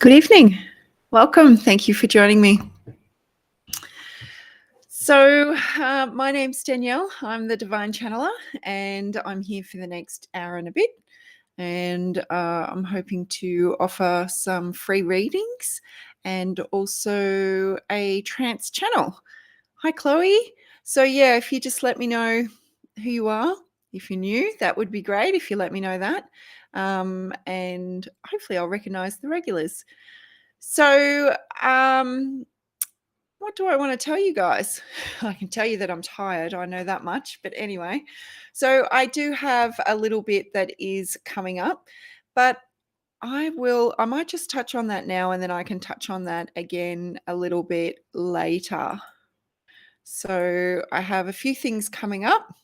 Good evening. Welcome. Thank you for joining me. So, my name's Danielle. I'm the Divine Channeler, and I'm here for the next hour and a bit. And I'm hoping to offer some free readings and also a trance channel. Hi, Chloe. So, yeah, if you just let me know who you are, if you're new, that would be great if you let me know that. And hopefully, I'll recognize the regulars. So, what do I want to tell you guys? I can tell you that I'm tired. I know that much. But anyway, so I do have a little bit that is coming up, but I might just touch on that now and then I can touch on that again a little bit later. So I have a few things coming up.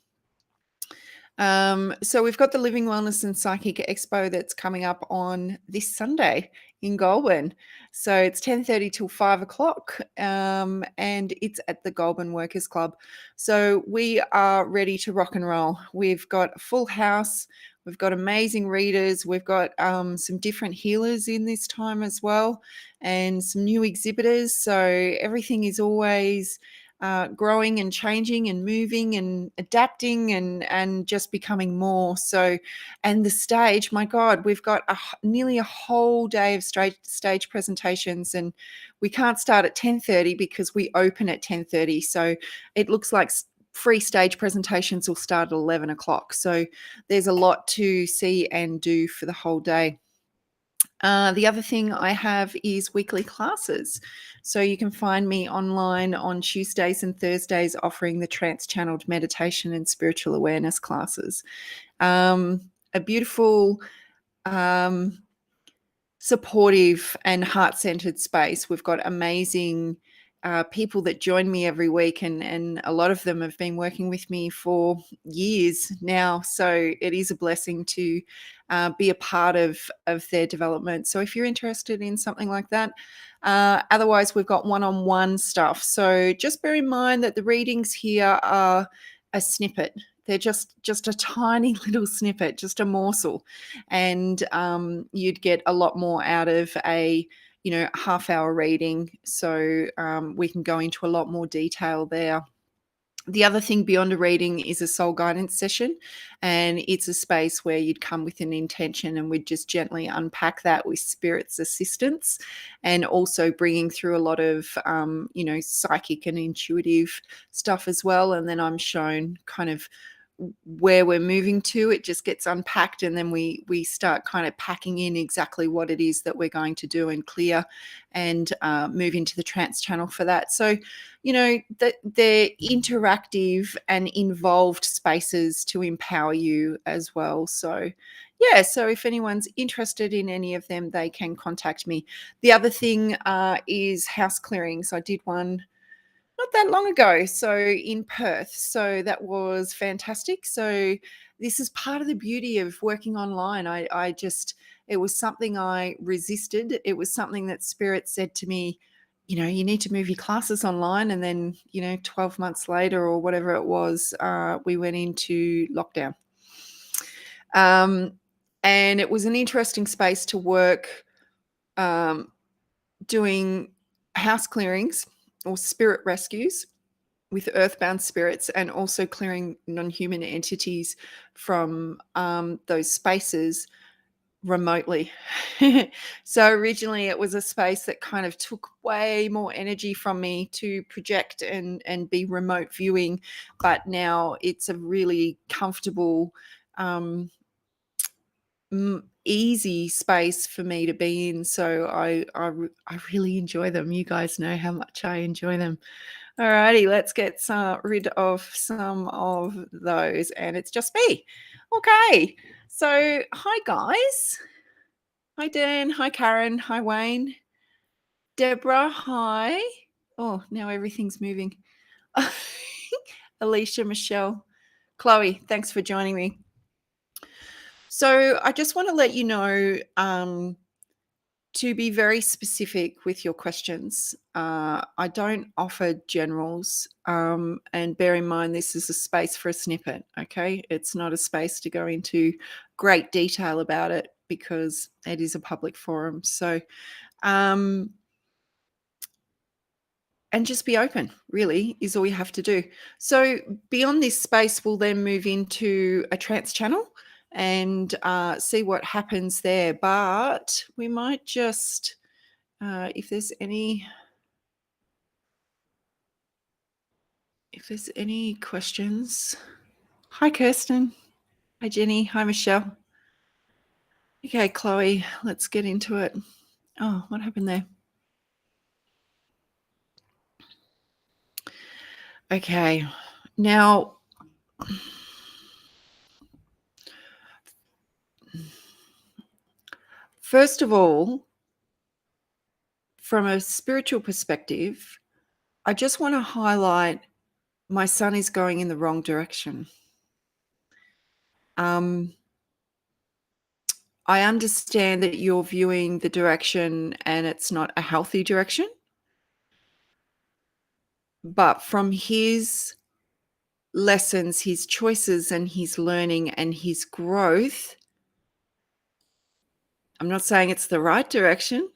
So we've got the Living Wellness and Psychic Expo that's coming up on this Sunday in Goulburn. So it's 10:30 till 5 o'clock, and it's at the Goulburn Workers Club. So we are ready to rock and roll. We've got a full house. We've got amazing readers. We've got some different healers in this time as well, and some new exhibitors. So everything is always growing and changing and moving and adapting and just becoming more. So, and the stage, my God, we've got nearly a whole day of stage presentations, and we can't start at 10:30 because we open at 10:30. So it looks like free stage presentations will start at 11 o'clock. So there's a lot to see and do for the whole day. The other thing I have is weekly classes. So you can find me online on Tuesdays and Thursdays offering the trance channeled meditation and spiritual awareness classes. A beautiful, supportive and heart-centered space. We've got amazing people that join me every week, and a lot of them have been working with me for years now. So it is a blessing to be a part of their development. So if you're interested in something like that, otherwise we've got one-on-one stuff. So just bear in mind that the readings here are a snippet. They're just a tiny little snippet, just a morsel, and you'd get a lot more out of a half-hour reading. So we can go into a lot more detail there. The other thing beyond a reading is a soul guidance session, and it's a space where you'd come with an intention and we'd just gently unpack that with spirit's assistance, and also bringing through a lot of psychic and intuitive stuff as well. And then I'm shown kind of where we're moving to. It just gets unpacked, and then we start kind of packing in exactly what it is that we're going to do and clear, and move into the trance channel for that. So that they're interactive and involved spaces to empower you as well. So yeah, so if anyone's interested in any of them, they can contact me. The other thing is house clearings. I did one not that long ago, so in Perth. So that was fantastic. So this is part of the beauty of working online. It was something I resisted. It was something that Spirit said to me, you need to move your classes online. And then, 12 months later or whatever it was, we went into lockdown. And it was an interesting space to work, doing house clearings or spirit rescues with earthbound spirits, and also clearing non-human entities from those spaces remotely. So originally it was a space that kind of took way more energy from me to project and be remote viewing, but now it's a really comfortable, easy space for me to be in. So I really enjoy them. You guys know how much I enjoy them. Alrighty, let's get rid of some of those, and it's just me. Okay, so hi guys. Hi Dan, hi Karen, hi Wayne. Deborah, hi. Oh, now everything's moving. Alicia, Michelle, Chloe, thanks for joining me. So I just want to let you know to be very specific with your questions. I don't offer generals, and bear in mind this is a space for a snippet, okay? It's not a space to go into great detail about it because it is a public forum. So Um, and just be open, really, is all you have to do. So beyond this space, we'll then move into a trance channel and see what happens there. But we might just, if there's any questions. Hi, Kirsten. Hi, Jenny. Hi, Michelle. Okay, Chloe, let's get into it. Oh, what happened there? Okay, now, first of all, from a spiritual perspective, I just want to highlight my son is going in the wrong direction. I understand that you're viewing the direction and it's not a healthy direction, but from his lessons, his choices, and his learning and his growth, I'm not saying it's the right direction,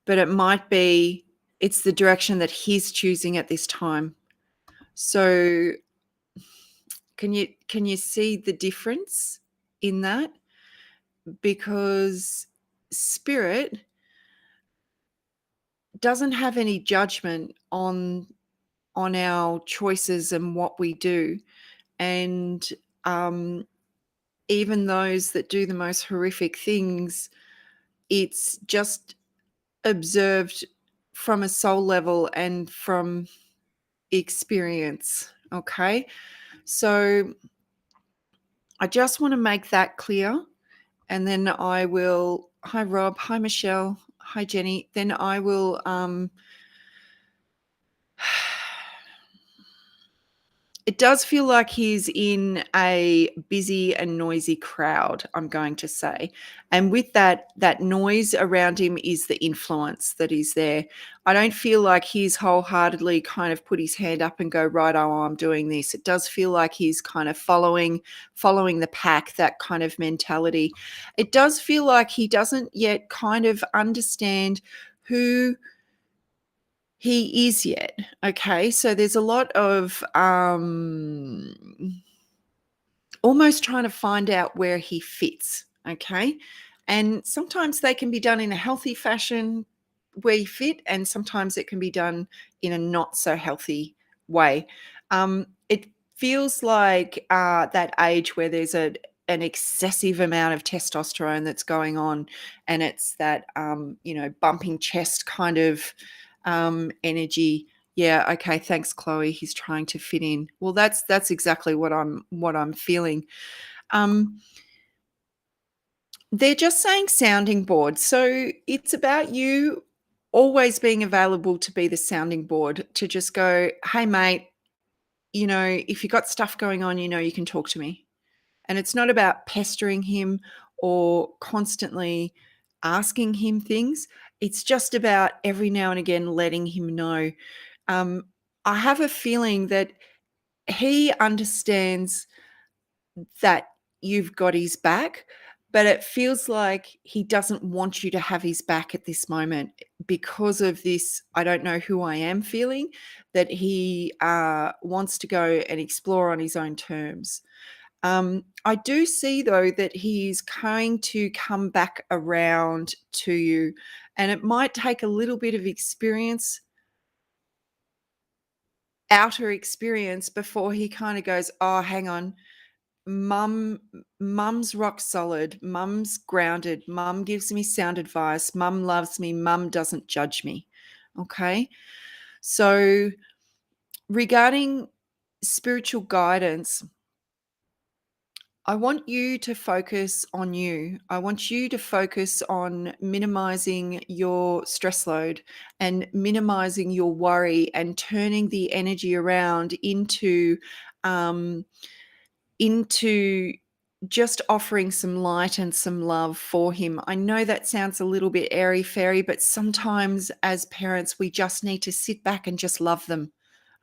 but it's the direction that he's choosing at this time. So can you see the difference in that? Because spirit doesn't have any judgment on our choices and what we do. And even those that do the most horrific things, it's just observed from a soul level and from experience. Okay. So I just want to make that clear. And then I will, hi, Rob. Hi, Michelle. Hi, Jenny. Then I will it does feel like he's in a busy and noisy crowd, I'm going to say. And with that noise around him is the influence that is there. I don't feel like he's wholeheartedly kind of put his hand up and go, right, oh, I'm doing this. It does feel like he's kind of following the pack, that kind of mentality. It does feel like he doesn't yet kind of understand who he is yet. Okay. So there's a lot of almost trying to find out where he fits. Okay. And sometimes they can be done in a healthy fashion where you fit, and sometimes it can be done in a not so healthy way. It feels like that age where there's an excessive amount of testosterone that's going on, and it's that bumping chest kind of energy. Yeah, okay, thanks, Chloe. He's trying to fit in. Well, that's exactly what I'm feeling. They're just saying sounding board. So it's about you always being available to be the sounding board, to just go, hey, mate, if you've got stuff going on, you can talk to me. And it's not about pestering him or constantly asking him things. It's just about every now and again letting him know. I have a feeling that he understands that you've got his back, but it feels like he doesn't want you to have his back at this moment because of this I don't know who I am feeling, that he wants to go and explore on his own terms. I do see, though, that he's going to come back around to you, and it might take a little bit of outer experience, before he kind of goes, oh, hang on, mum's rock solid, mum's grounded, mum gives me sound advice, mum loves me, mum doesn't judge me. Okay. So regarding spiritual guidance, I want you to focus on you. I want you to focus on minimizing your stress load and minimizing your worry, and turning the energy around um, into just offering some light and some love for him. I know that sounds a little bit airy fairy, but sometimes as parents, we just need to sit back and just love them.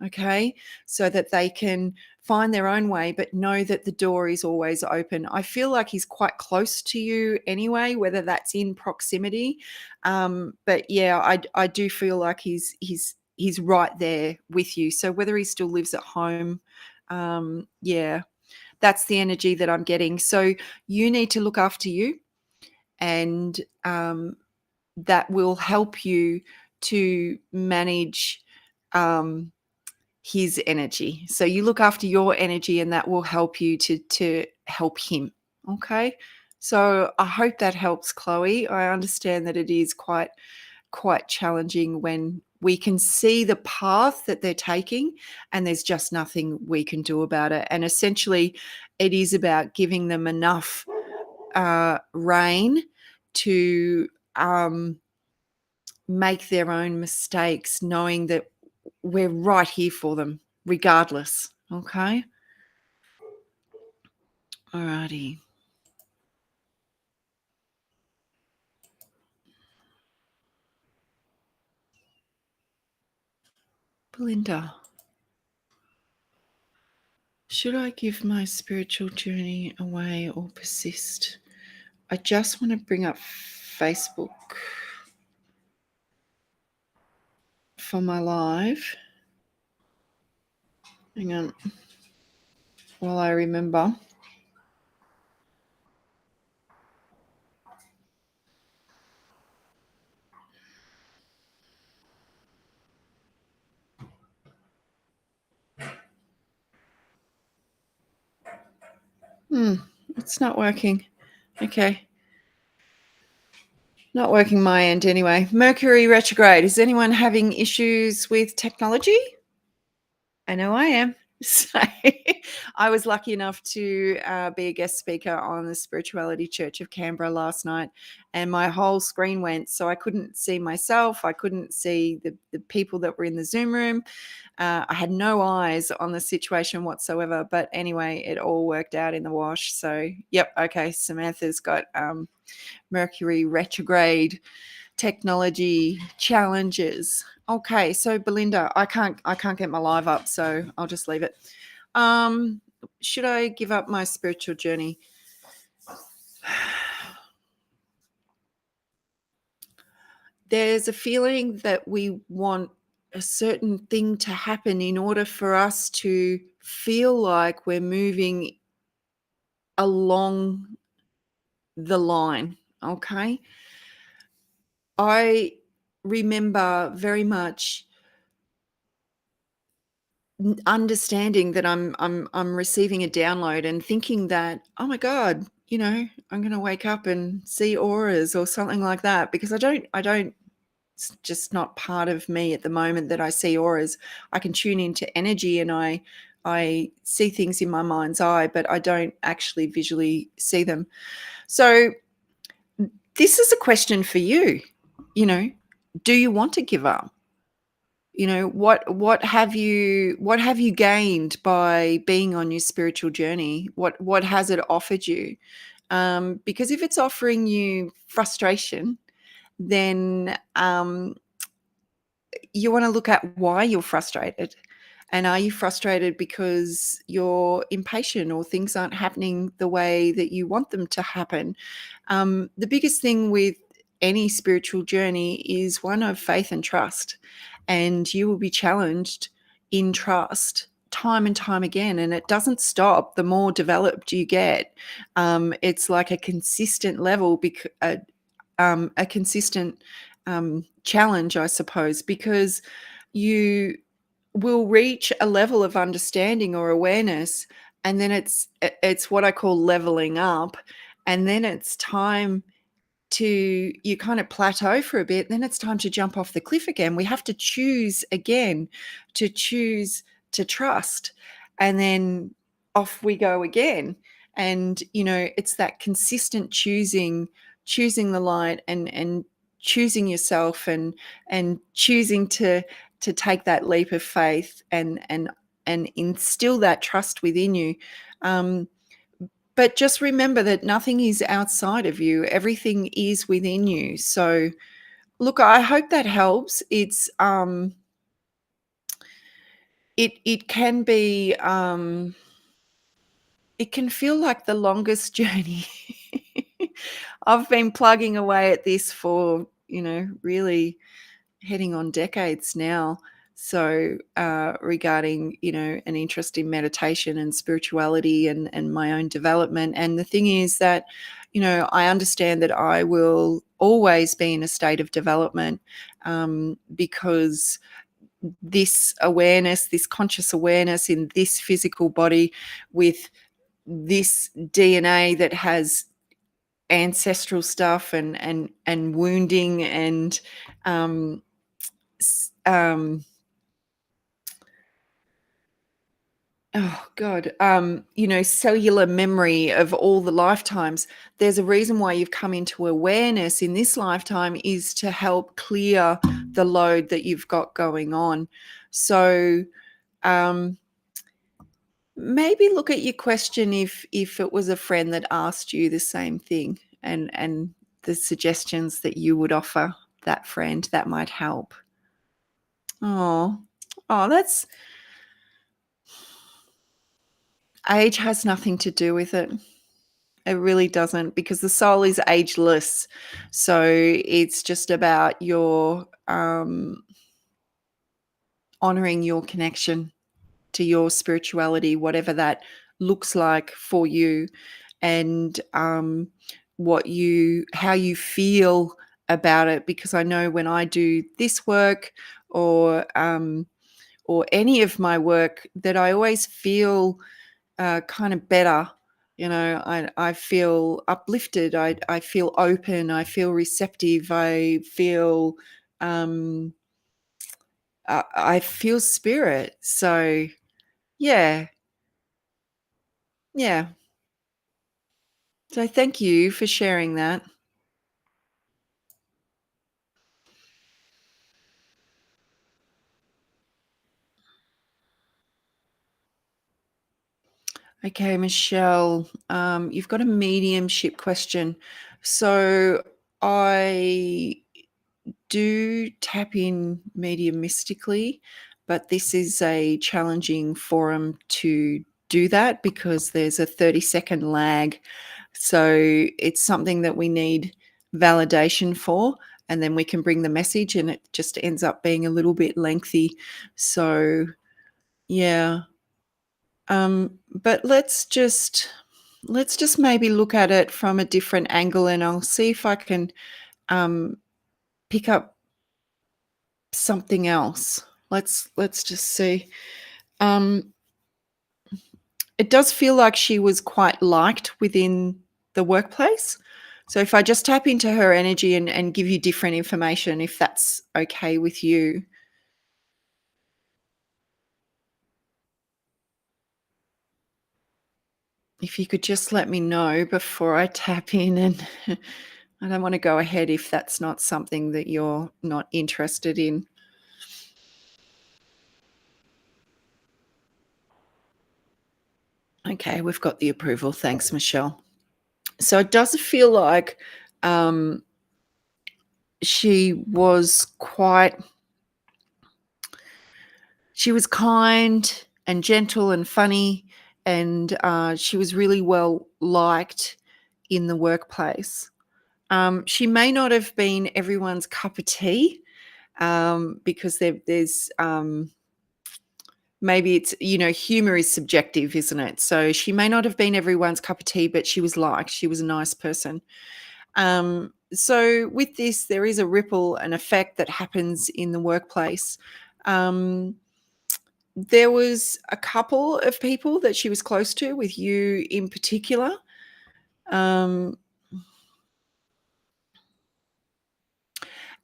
Okay. So that they can find their own way, but know that the door is always open. I feel like he's quite close to you anyway, whether that's in proximity. But yeah, I do feel like he's right there with you. So whether he still lives at home, yeah, that's the energy that I'm getting. So you need to look after you, and that will help you to manage um, his energy. So you look after your energy, and that will help you to help him. Okay. So I hope that helps, Chloe. I understand that it is quite challenging when we can see the path that they're taking and there's just nothing we can do about it. And essentially, it is about giving them enough reign to make their own mistakes, knowing that we're right here for them regardless. Okay. Alrighty. Belinda, should I give my spiritual journey away or persist? I just want to bring up Facebook for my live. Hang on while I remember. It's not working. Okay. Not working my end anyway. Mercury retrograde. Is anyone having issues with technology? I know I am. So I was lucky enough to be a guest speaker on the Spirituality Church of Canberra last night, and my whole screen went. So I couldn't see myself. I couldn't see the people that were in the Zoom room. I had no eyes on the situation whatsoever. But anyway, it all worked out in the wash. So, yep. Okay. Samantha's got Mercury retrograde technology challenges. Okay, so Belinda, I can't get my live up, so I'll just leave it. Should I give up my spiritual journey? There's a feeling that we want a certain thing to happen in order for us to feel like we're moving along the line. Okay. I remember very much understanding that I'm receiving a download and thinking that, oh my god, I'm going to wake up and see auras or something like that, because I don't it's just not part of me at the moment that I see auras. I can tune into energy, and I see things in my mind's eye, but I don't actually visually see them. So this is a question for you. You know, do you want to give up? What have you gained by being on your spiritual journey? What has it offered you? Because if it's offering you frustration, then you want to look at why you're frustrated. And are you frustrated because you're impatient or things aren't happening the way that you want them to happen? The biggest thing with any spiritual journey is one of faith and trust. And you will be challenged in trust time and time again. And it doesn't stop the more developed you get. It's like a consistent level, a consistent challenge, I suppose, because you will reach a level of understanding or awareness, and then it's what I call leveling up, and then it's time to you kind of plateau for a bit, then it's time to jump off the cliff again. We have to choose again, to choose to trust, and then off we go again. And it's that consistent choosing the light, and choosing yourself, and choosing to take that leap of faith, and instill that trust within you. But just remember that nothing is outside of you. Everything is within you. So, look, I hope that helps. it can be, it can feel like the longest journey. I've been plugging away at this for, really heading on decades now. So, regarding, an interest in meditation and spirituality and my own development. And the thing is that, I understand that I will always be in a state of development, because this awareness, this conscious awareness in this physical body with this DNA that has ancestral stuff and wounding and um, um, oh god, cellular memory of all the lifetimes. There's a reason why you've come into awareness in this lifetime, is to help clear the load that you've got going on. So um, maybe look at your question if it was a friend that asked you the same thing, and the suggestions that you would offer that friend that might help. Oh, that's age has nothing to do with it. It really doesn't, because the soul is ageless. So it's just about your honoring your connection to your spirituality, whatever that looks like for you, and how you feel about it. Because I know when I do this work, or any of my work, that I always feel kind of better. I feel uplifted. I feel open. I feel receptive. I feel I feel spirit. So yeah, yeah. So thank you for sharing that. Okay, Michelle, you've got a mediumship question. So I do tap in mediumistically, but this is a challenging forum to do that because there's a 30-second lag. So it's something that we need validation for, and then we can bring the message, and it just ends up being a little bit lengthy. So yeah. But let's just maybe look at it from a different angle, and I'll see if I can um, pick up something else. Let's just see. Um, it does feel like she was quite liked within the workplace. So if I just tap into her energy and give you different information, if that's okay with you, if you could just let me know before I tap in, and I don't want to go ahead if that's not something that you're not interested in. Okay, we've got the approval. Thanks, Michelle. So it does feel like um, she was kind and gentle and funny, and she was really well liked in the workplace. She may not have been everyone's cup of tea, because there's maybe it's, humor is subjective, isn't it? So she may not have been everyone's cup of tea, but she was liked. She was a nice person. So with this, there is a ripple, an effect that happens in the workplace. There was a couple of people that she was close to, with you in particular. Um,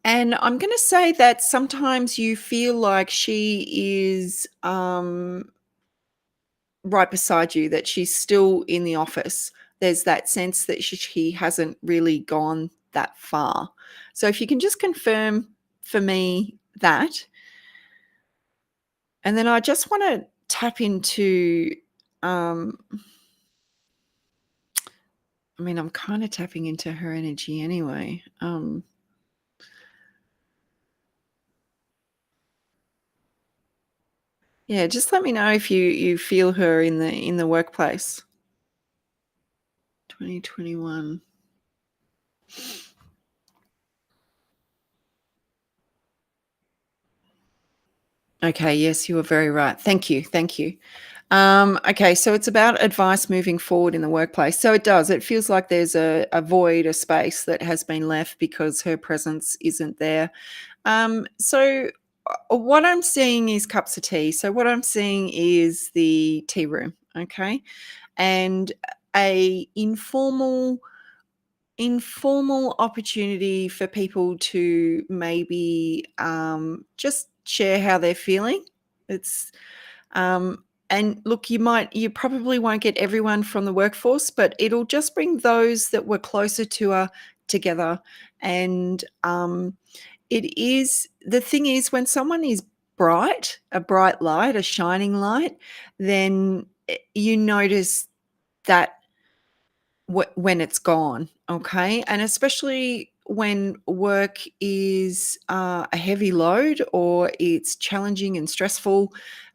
and I'm going to say that sometimes you feel like she is right beside you, that she's still in the office. There's that sense that she hasn't really gone that far. So if you can just confirm for me that. And then I just want to tap into, um, I'm kind of tapping into her energy anyway. Yeah, just let me know if you feel her in the workplace. 2021. Okay, yes, you were very right. Thank you, thank you. Okay, so it's about advice moving forward in the workplace. So it does. It feels like there's a void, a space that has been left because her presence isn't there. What I'm seeing is cups of tea. So what I'm seeing is the tea room, okay, and a informal opportunity for people to maybe just share how they're feeling. It's and look, you probably won't get everyone from the workforce, but it'll just bring those that were closer to her together. And it is the thing is when someone is bright, a bright light, a shining light, then you notice that when it's gone, okay? And especially when work is a heavy load or it's challenging and stressful,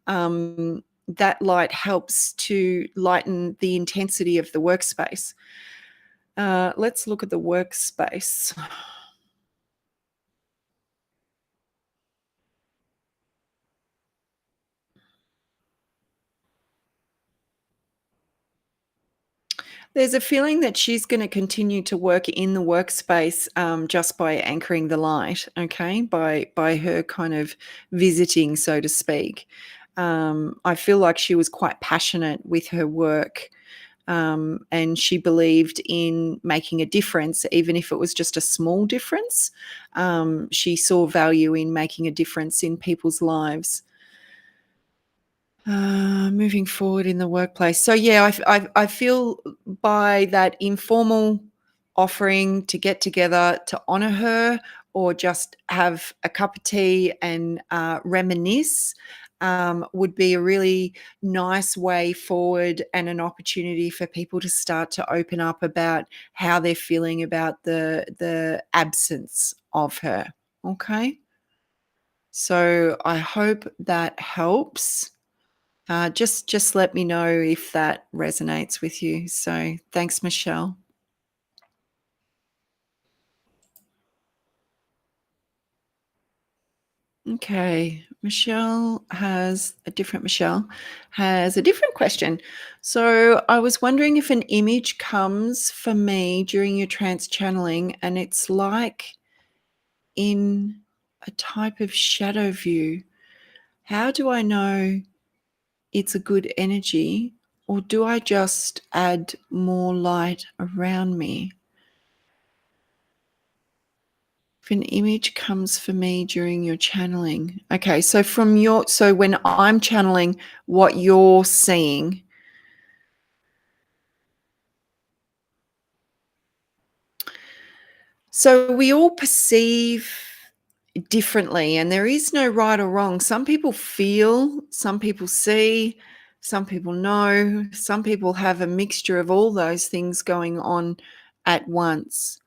that light helps to lighten the intensity of the workspace. Let's look at the workspace. There's a feeling that she's gonna continue to work in the workspace, just by anchoring the light, okay? By her kind of visiting, so to speak. I feel like she was quite passionate with her work, and she believed in making a difference, even if it was just a small difference. She saw value in making a difference in people's lives. Moving forward in the workplace. So yeah, I feel by that informal offering to get together to honour her or just have a cup of tea and reminisce would be a really nice way forward and an opportunity for people to start to open up about how they're feeling about the absence of her. Okay, so I hope that helps. Just let me know if that resonates with you. So thanks, Michelle. Okay, Michelle has a different question. So I was wondering if an image comes for me during your trance channeling and it's like in a type of shadow view. How do I know it's a good energy or do I just add more light around me? If an image comes for me during your channeling. Okay, so when I'm channeling what you're seeing, so we all perceive differently and there is no right or wrong. Some people feel, some people see, some people know, some people have a mixture of all those things going on at once.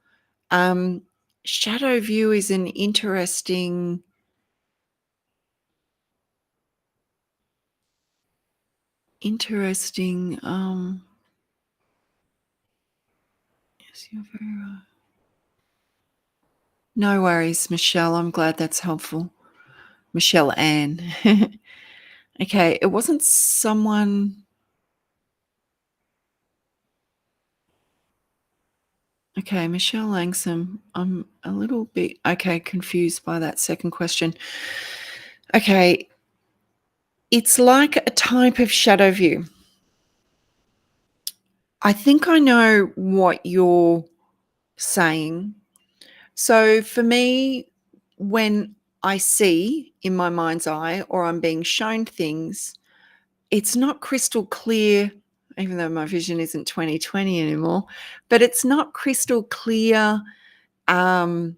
Um, Shadow view is an interesting. Yes, you're very right. No worries, Michelle. I'm glad that's helpful. Michelle Ann. Okay, it wasn't someone. Okay, Michelle Langsam. I'm a little bit confused by that second question. Okay, it's like a type of shadow view. I think I know what you're saying. So for me, when I see in my mind's eye or I'm being shown things, it's not crystal clear, even though my vision isn't 20/20 anymore, but it's not crystal clear, um,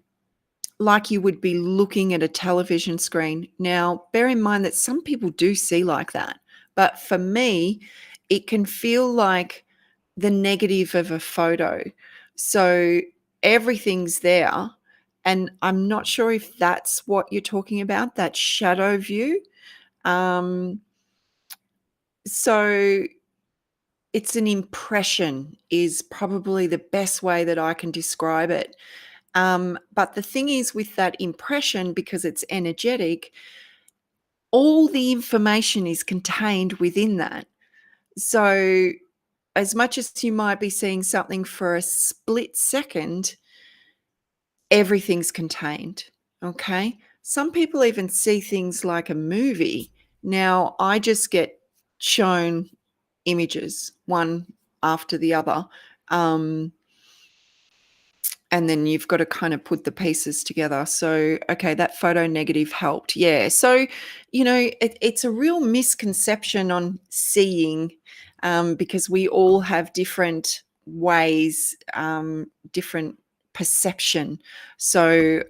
like you would be looking at a television screen. Now, bear in mind that some people do see like that, but for me, it can feel like the negative of a photo. So everything's there, and I'm not sure if that's what you're talking about, that shadow view. Um So it's an impression is probably the best way that I can describe it. But the thing is with that impression, because it's energetic, all the information is contained within that. So as much as you might be seeing something for a split second, everything's contained. Okay. Some people even see things like a movie. Now, I just get shown images, one after the other. Um, and then you've got to kind of put the pieces together. So, okay, that photo negative helped. Yeah. So, it's a real misconception on seeing, because we all have different ways, different perception. So,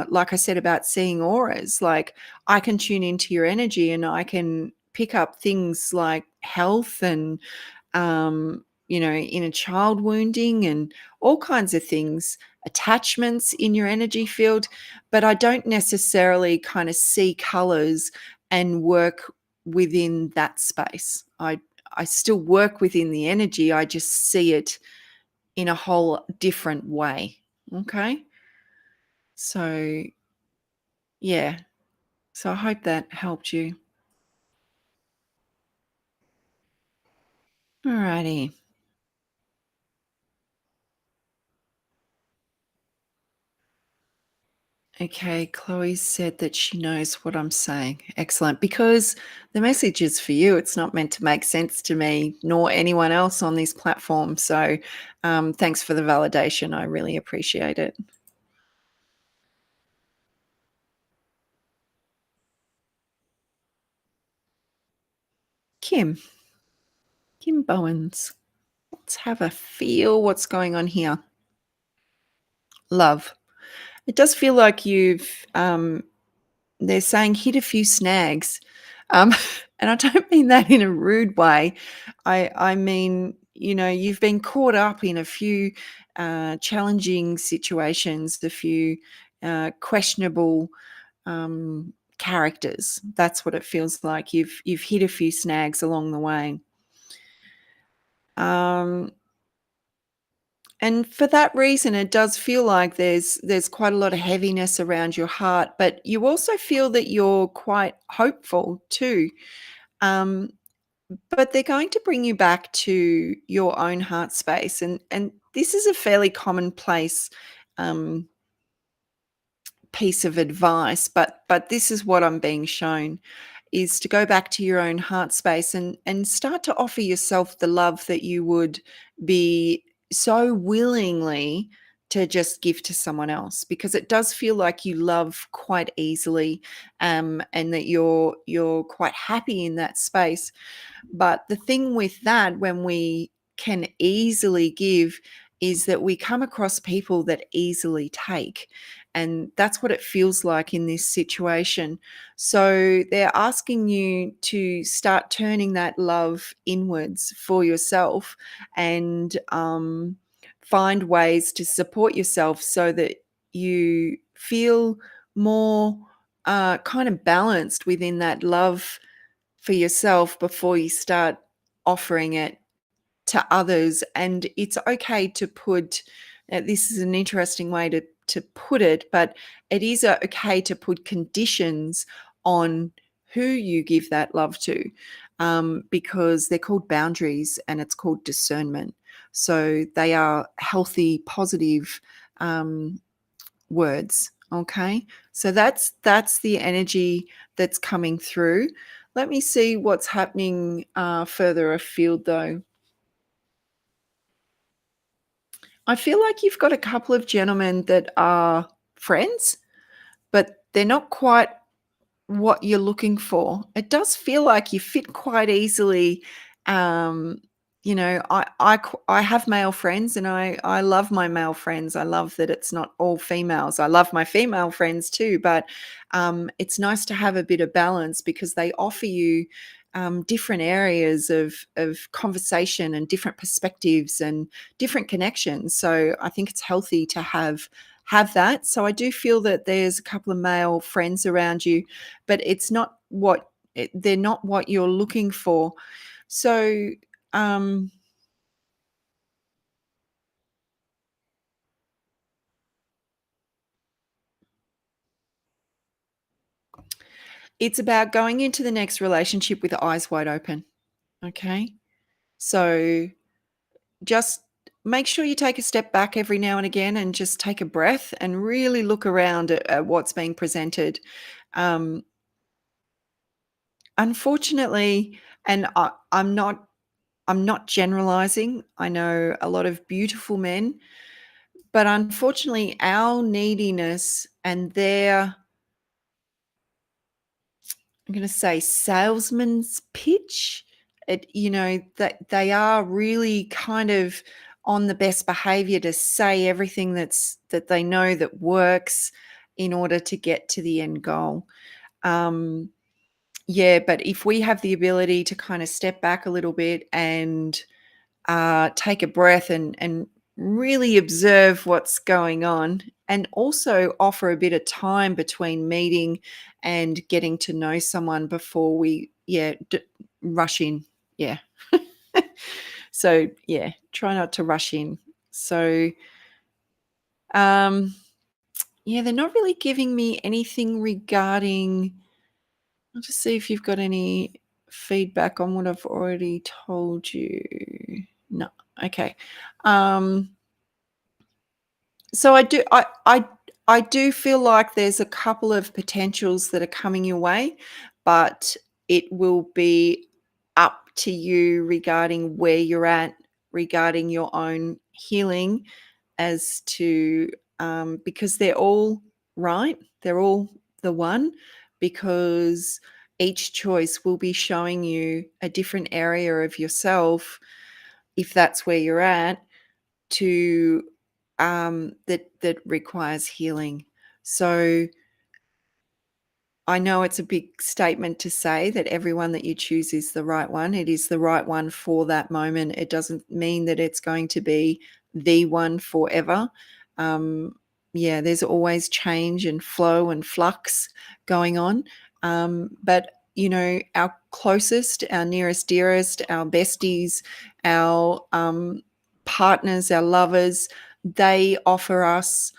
like I said about seeing auras, like I can tune into your energy and I can pick up things like health and inner child wounding and all kinds of things, attachments in your energy field. But I don't necessarily kind of see colors and work within that space. I still work within the energy. I just see it in a whole different way. Okay. So, yeah. So I hope that helped you. Alrighty. Okay, Chloe said that she knows what I'm saying. Excellent. Because the message is for you. It's not meant to make sense to me nor anyone else on this platform. So thanks for the validation. I really appreciate it. Kim, Kim Bowens. Let's have a feel what's going on here. Love. It does feel like they're saying hit a few snags. Um, and I don't mean that in a rude way. I mean, you've been caught up in a few challenging situations, a few questionable characters. That's what it feels like. You've hit a few snags along the way. Um, and for that reason, it does feel like there's quite a lot of heaviness around your heart, but you also feel that you're quite hopeful too. Um, but they're going to bring you back to your own heart space, and this is a fairly commonplace um, piece of advice, but this is what I'm being shown is to go back to your own heart space and start to offer yourself the love that you would be so willingly to just give to someone else, because it does feel like you love quite easily, and that you're quite happy in that space. But the thing with that, when we can easily give, is that we come across people that easily take. And that's what it feels like in this situation. So they're asking you to start turning that love inwards for yourself, and find ways to support yourself so that you feel more kind of balanced within that love for yourself before you start offering it to others. And it's okay to put, this is an interesting way to put it, but it is okay to put conditions on who you give that love to, because they're called boundaries and it's called discernment. So they are healthy, positive words. Okay. So that's the energy that's coming through. Let me see what's happening further afield though. I feel like you've got a couple of gentlemen that are friends, but they're not quite what you're looking for. It does feel like you fit quite easily. Um, I have male friends, and I love my male friends. I love that it's not all females. I love my female friends too, but it's nice to have a bit of balance because they offer you different areas of conversation and different perspectives and different connections. So I think it's healthy to have that. So I do feel that there's a couple of male friends around you, but it's not what they're not what you're looking for. So, um, it's about going into the next relationship with eyes wide open, okay? So, just make sure you take a step back every now and again and just take a breath and really look around at what's being presented. Um, Unfortunately, and I'm not generalizing. I know a lot of beautiful men, but unfortunately, our neediness and their, I'm going to say, salesman's pitch, that they are really kind of on the best behavior to say everything that they know that works in order to get to the end goal. Um, yeah, but if we have the ability to kind of step back a little bit and take a breath and really observe what's going on, and also offer a bit of time between meeting and getting to know someone before we rush in. Yeah. So yeah, try not to rush in. So um yeah, they're not really giving me anything regarding. I'll just see if you've got any feedback on what I've already told you. No. Okay. Um So I do feel like there's a couple of potentials that are coming your way, but it will be up to you regarding where you're at, regarding your own healing, as to because they're all right, they're all the one, because each choice will be showing you a different area of yourself, if that's where you're at, to that requires healing. So I know it's a big statement to say that everyone that you choose is the right one. It is the right one for that moment. It doesn't mean that it's going to be the one forever. Um, yeah, there's always change and flow and flux going on. But our closest, our nearest, dearest, our besties, our partners, our lovers, they offer us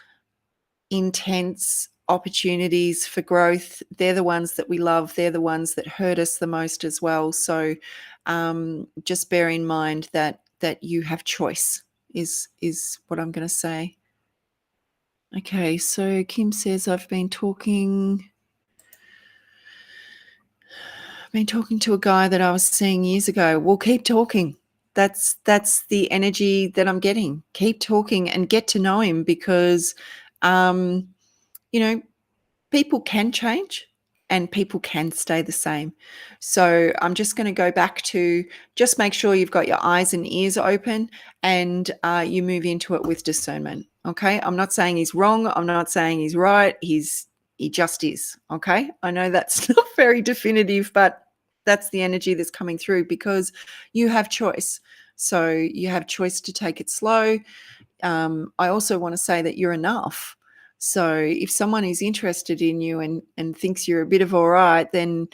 intense opportunities for growth. They're the ones that we love. They're the ones that hurt us the most as well. So just bear in mind that you have choice is what I'm going to say. Okay, so Kim says I've been talking to a guy that I was seeing years ago. Well, keep talking. That's the energy that I'm getting. Keep talking and get to know him, because um, you know, people can change and people can stay the same. So I'm just going to go back to, just make sure you've got your eyes and ears open, and you move into it with discernment. Okay. I'm not saying he's wrong. I'm not saying he's right. He just is. Okay. I know that's not very definitive, but that's the energy that's coming through, because you have choice. So you have choice to take it slow. I also want to say that you're enough. So if someone is interested in you and thinks you're a bit of all right, then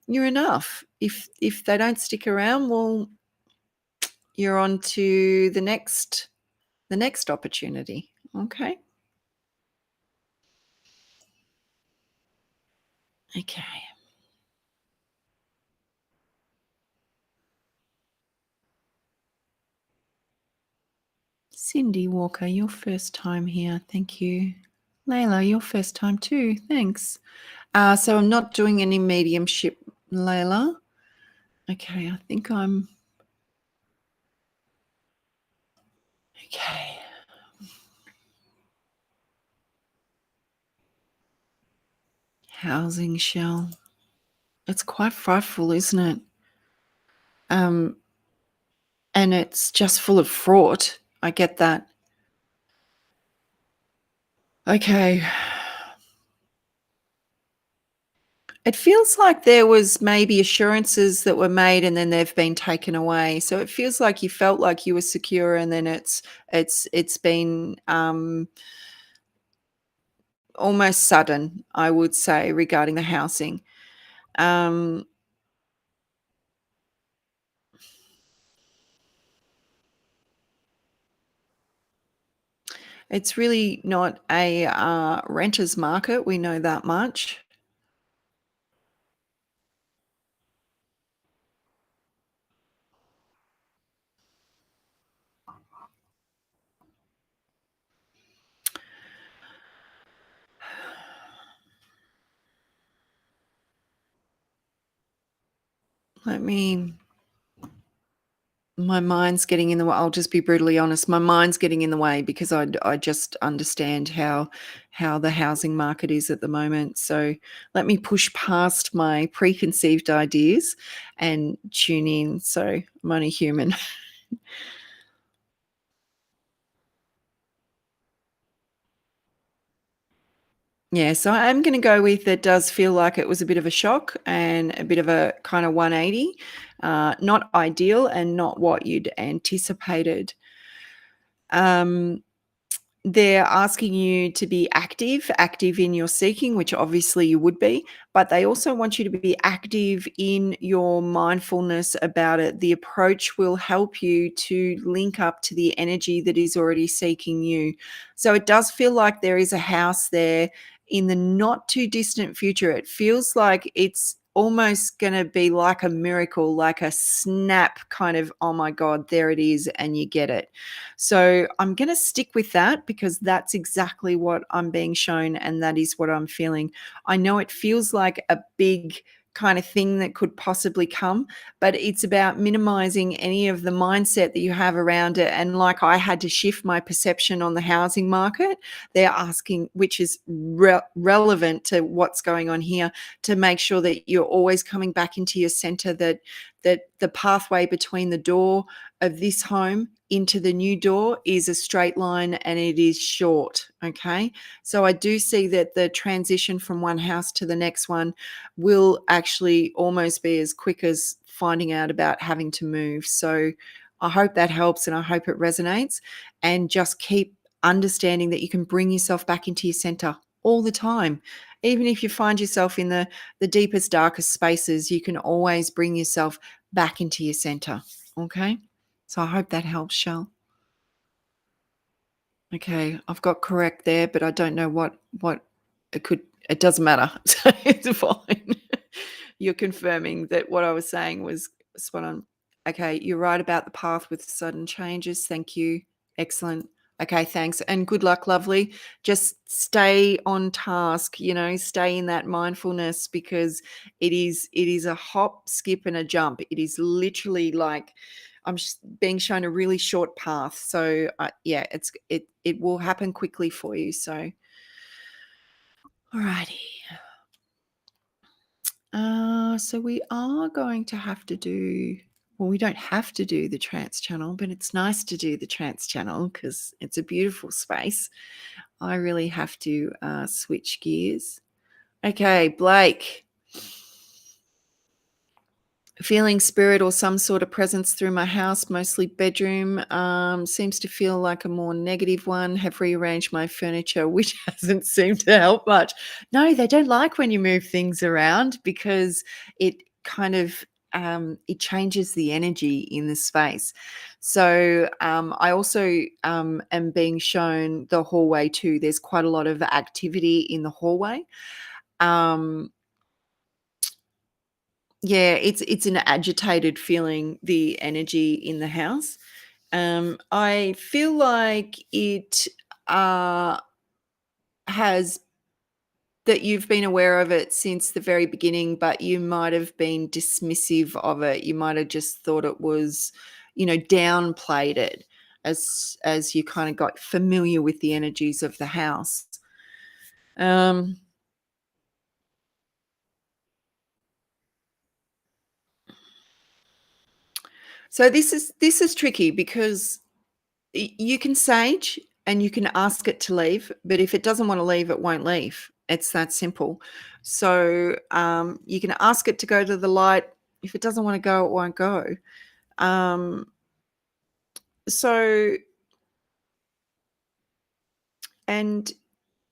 you're enough. If they don't stick around, well, you're on to the next opportunity. Okay. Okay. Cindy Walker, your first time here. Thank you. Layla, your first time too. Thanks. So I'm not doing any mediumship, Layla. Okay, I think I'm okay. Housing shell. It's quite frightful, isn't it? Um, and it's just full of fraught. I get that. Okay. It feels like there was maybe assurances that were made and then they've been taken away. So it feels like you felt like you were secure, and then it's been almost sudden, I would say, regarding the housing. Um, it's really not a, renter's market, we know that much. Let me My mind's getting in the way. I'll just be brutally honest. My mind's getting in the way because I just understand how the housing market is at the moment. So let me push past my preconceived ideas and tune in. So I'm only human. Yeah, so I'm going to go with it does feel like it was a bit of a shock and a bit of a kind of 180. Not ideal and not what you'd anticipated. Um, They're asking you to be active in your seeking, which obviously you would be, but they also want you to be active in your mindfulness about it. The approach will help you to link up to the energy that is already seeking you. So it does feel like there is a house there in the not too distant future. It feels like it's almost going to be like a miracle, like a snap kind of, oh my God, there it is, and you get it. So I'm going to stick with that because that's exactly what I'm being shown and that is what I'm feeling. I know it feels like a big kind of thing that could possibly come, but it's about minimizing any of the mindset that you have around it. And like I had to shift my perception on the housing market, they're asking, which is relevant to what's going on here, to make sure that you're always coming back into your center, that the pathway between the door of this home into the new door is a straight line and it is short. Okay. So I do see that the transition from one house to the next one will actually almost be as quick as finding out about having to move. So I hope that helps and I hope it resonates. And just keep understanding that you can bring yourself back into your center all the time. Even if you find yourself in the deepest, darkest spaces, you can always bring yourself back into your center. Okay. So I hope that helps, Shell. Okay, I've got correct there, but I don't know what it could. It doesn't matter. So it's fine. You're confirming that what I was saying was spot on. Okay, you're right about the path with sudden changes. Thank you. Excellent. Okay, thanks. And good luck, lovely. Just stay on task, stay in that mindfulness because it is a hop, skip, and a jump. It is literally like I'm being shown a really short path. So yeah, it will happen quickly for you. So alrighty. So we are going to have to do. Well, we don't have to do the trance channel, but it's nice to do the trance channel because it's a beautiful space. I really have to switch gears. Okay, Blake. Feeling spirit or some sort of presence through my house, mostly bedroom. Seems to feel like a more negative one. Have rearranged my furniture, which hasn't seemed to help much. No, they don't like when you move things around because it kind of it changes the energy in the space. So I also am being shown the hallway too. There's quite a lot of activity in the hallway. Um, yeah, it's an agitated feeling, the energy in the house. I feel like it has that you've been aware of it since the very beginning, but you might have been dismissive of it. You might have just thought it was, downplayed it as you kind of got familiar with the energies of the house. Um, so this is tricky because you can sage and you can ask it to leave, but if it doesn't want to leave, it won't leave. It's that simple. So you can ask it to go to the light. If it doesn't want to go, it won't go. Um, so, and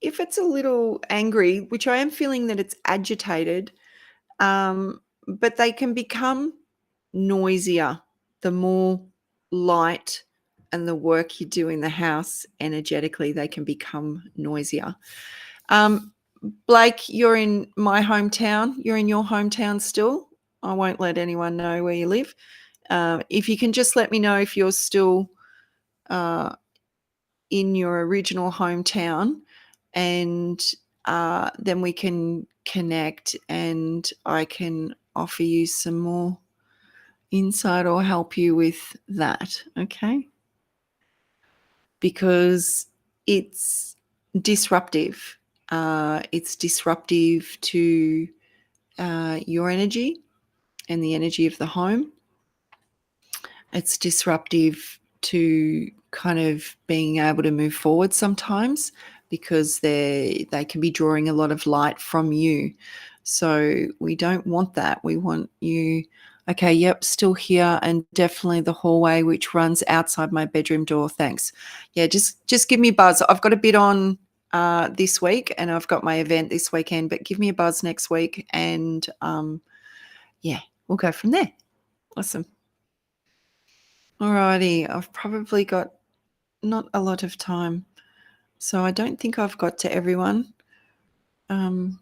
if it's a little angry, which I am feeling that it's agitated, But they can become noisier the more light and the work you do in the house energetically, they can become noisier. Um, Blake, you're in my hometown. You're in your hometown still. I won't let anyone know where you live. If you can just let me know if you're still uh, in your original hometown, and then we can connect and I can offer you some more insight or help you with that. Okay. Because it's disruptive. It's disruptive to your energy and the energy of the home. It's disruptive to kind of being able to move forward sometimes because they can be drawing a lot of light from you. So we don't want that. We want you, okay, yep, still here, and definitely the hallway which runs outside my bedroom door. Thanks. Yeah, just give me a buzz. I've got a bit on this week and I've got my event this weekend, but give me a buzz next week and yeah, we'll go from there. Awesome. Alrighty, I've probably got not a lot of time, so I don't think I've got to everyone. Um,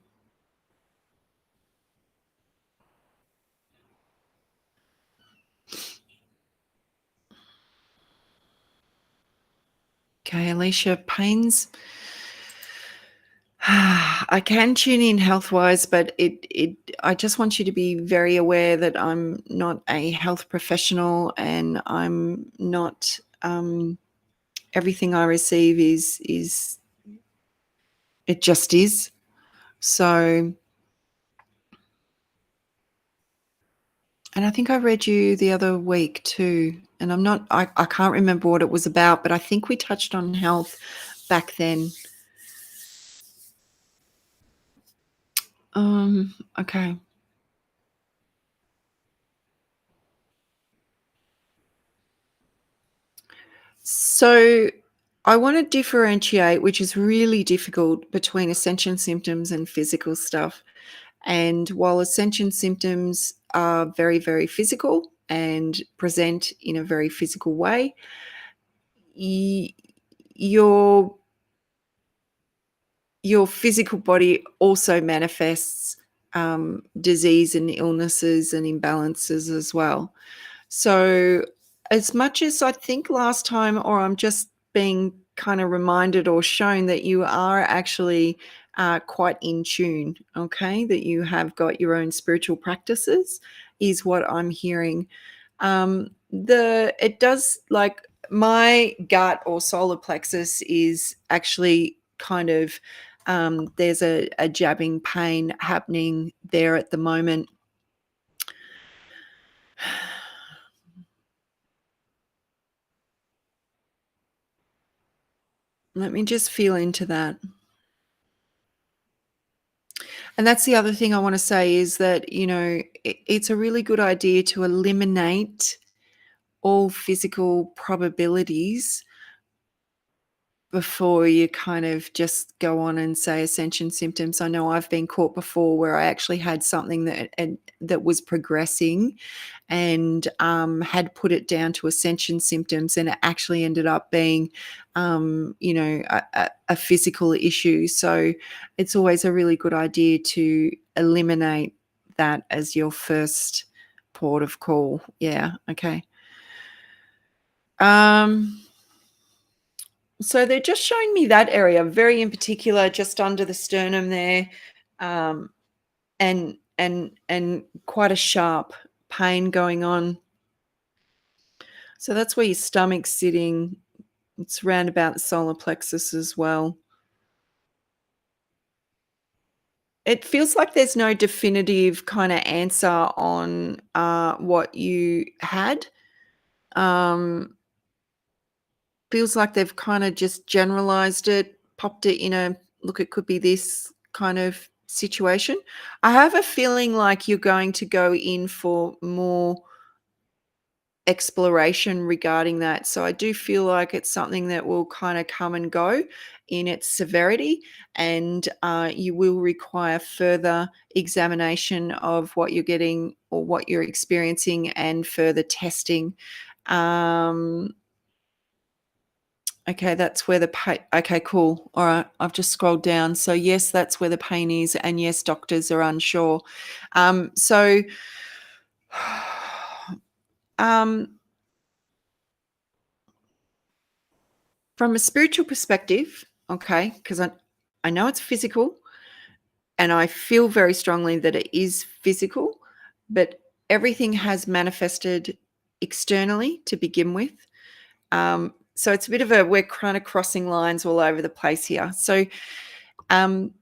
okay, Alicia Pains. I can tune in health wise, but I just want you to be very aware that I'm not a health professional and I'm not everything I receive is it just is. So, and I think I read you the other week too, and I can't remember what it was about, but I think we touched on health back then. Okay. So I want to differentiate, which is really difficult, between ascension symptoms and physical stuff. And while ascension symptoms are very, very physical and present in a very physical way, y- your your physical body also manifests disease and illnesses and imbalances as well. So, as much as I think last time, or I'm just being kind of reminded or shown that you are actually quite in tune, okay, that you have got your own spiritual practices, is what I'm hearing. It does, like, my gut or solar plexus is actually kind of there's a jabbing pain happening there at the moment. Let me just feel into that. And that's the other thing I want to say is that, it's a really good idea to eliminate all physical probabilities before you kind of just go on and say ascension symptoms. I know I've been caught before where I actually had something that was progressing and had put it down to ascension symptoms, and it actually ended up being, a physical issue. So it's always a really good idea to eliminate that as your first port of call. Yeah. Okay. Um, So they're just showing me that area, very in particular, just under the sternum there, um, and quite a sharp pain going on. So that's where your stomach's sitting. It's round about the solar plexus as well. It feels like there's no definitive kind of answer on what you had. Um, Feels like they've kind of just generalized it, popped it in a look, it could be this kind of situation. I have a feeling like you're going to go in for more exploration regarding that. So I do feel like it's something that will kind of come and go. in its severity, and you will require further examination of what you're getting or what you're experiencing and further testing. Um, okay, that's where the pain. Okay, cool. All right, I've just scrolled down. So yes, that's where the pain is, and yes, doctors are unsure. So, um, from a spiritual perspective, okay, because I know it's physical, and I feel very strongly that it is physical, but everything has manifested externally to begin with. So it's a bit of we're kind of crossing lines all over the place here. So um,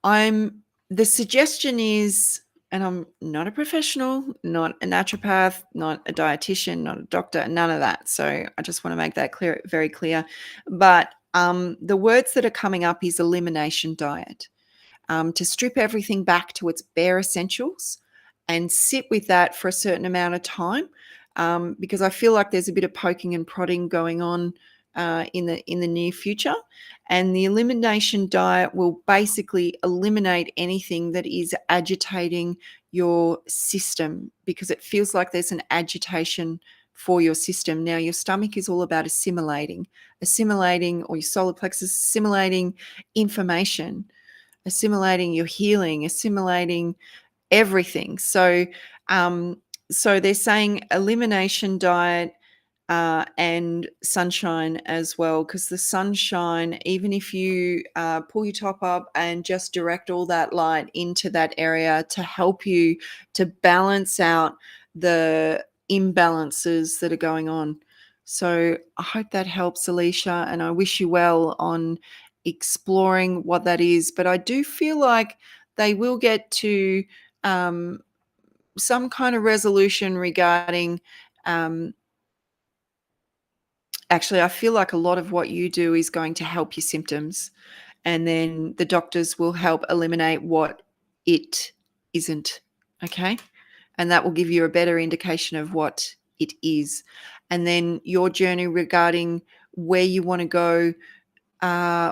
the suggestion is, and I'm not a professional, not a naturopath, not a dietitian, not a doctor, none of that. So I just want to make that clear, very clear. But the words that are coming up is elimination diet. To strip everything back to its bare essentials and sit with that for a certain amount of time, because I feel like there's a bit of poking and prodding going on in the near future. And the elimination diet will basically eliminate anything that is agitating your system, because it feels like there's an agitation for your system. Now, your stomach is all about assimilating, or your solar plexus assimilating information, assimilating your healing, assimilating everything. So they're saying elimination diet and sunshine as well, because the sunshine, even if you pull your top up and just direct all that light into that area to help you to balance out the imbalances that are going on. So I hope that helps, Alicia, and I wish you well on exploring what that is. But I do feel like they will get to um, some kind of resolution regarding. Actually, I feel like a lot of what you do is going to help your symptoms, and then the doctors will help eliminate what it isn't. Okay. And that will give you a better indication of what it is. And then your journey regarding where you want to go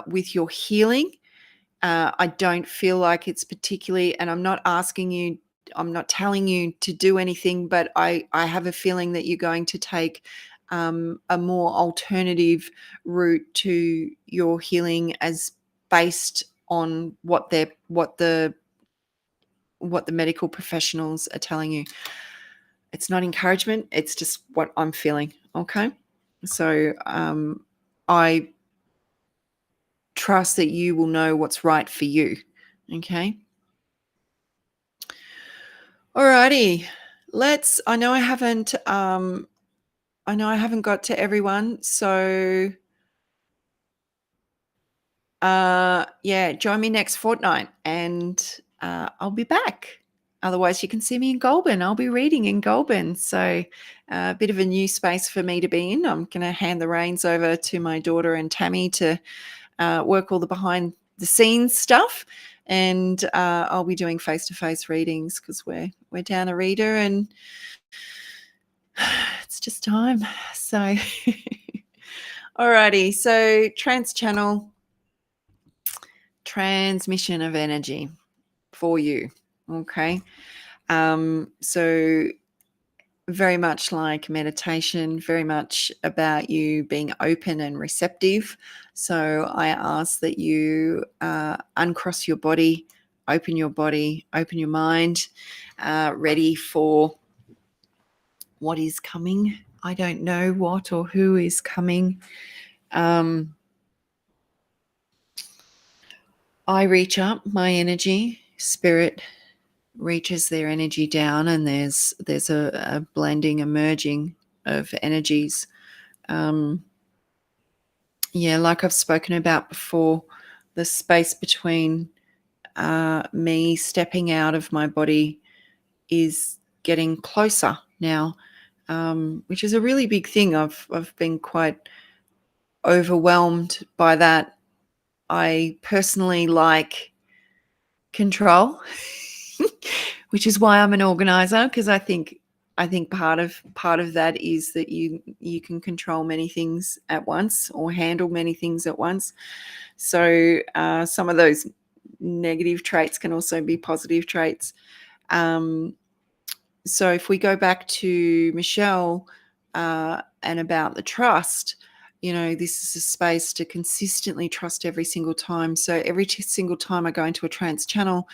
with your healing. I don't feel like it's particularly, and I'm not telling you to do anything, but I have a feeling that you're going to take a more alternative route to your healing, as based on what the medical professionals are telling you. It's not encouragement, it's just what I'm feeling. Okay. So I trust that you will know what's right for you. Okay. Alrighty. I know I haven't got to everyone. So yeah, join me next fortnight, and I'll be back. Otherwise, you can see me in Goulburn. I'll be reading in Goulburn. So a bit of a new space for me to be in. I'm going to hand the reins over to my daughter and Tammy to work all the behind the scenes stuff, and I'll be doing face-to-face readings because we're down a reader, and it's just time. So alrighty, so Trance channel, transmission of energy for you. Okay. So very much like meditation, very much about you being open and receptive. So I ask that you uncross your body, open your mind, ready for what is coming. I don't know what or who is coming. I reach up, my energy, spirit reaches their energy down, and there's a blending, a merging of energies. Yeah, like I've spoken about before, the space between me stepping out of my body is getting closer now, which is a really big thing. I've been quite overwhelmed by that. I personally like control, which is why I'm an organizer, because I think I think part of that is that you can control many things at once or handle many things at once. So some of those negative traits can also be positive traits. Um, so if we go back to Michelle and about the trust, this is a space to consistently trust every single time. So every single time I go into a trance channel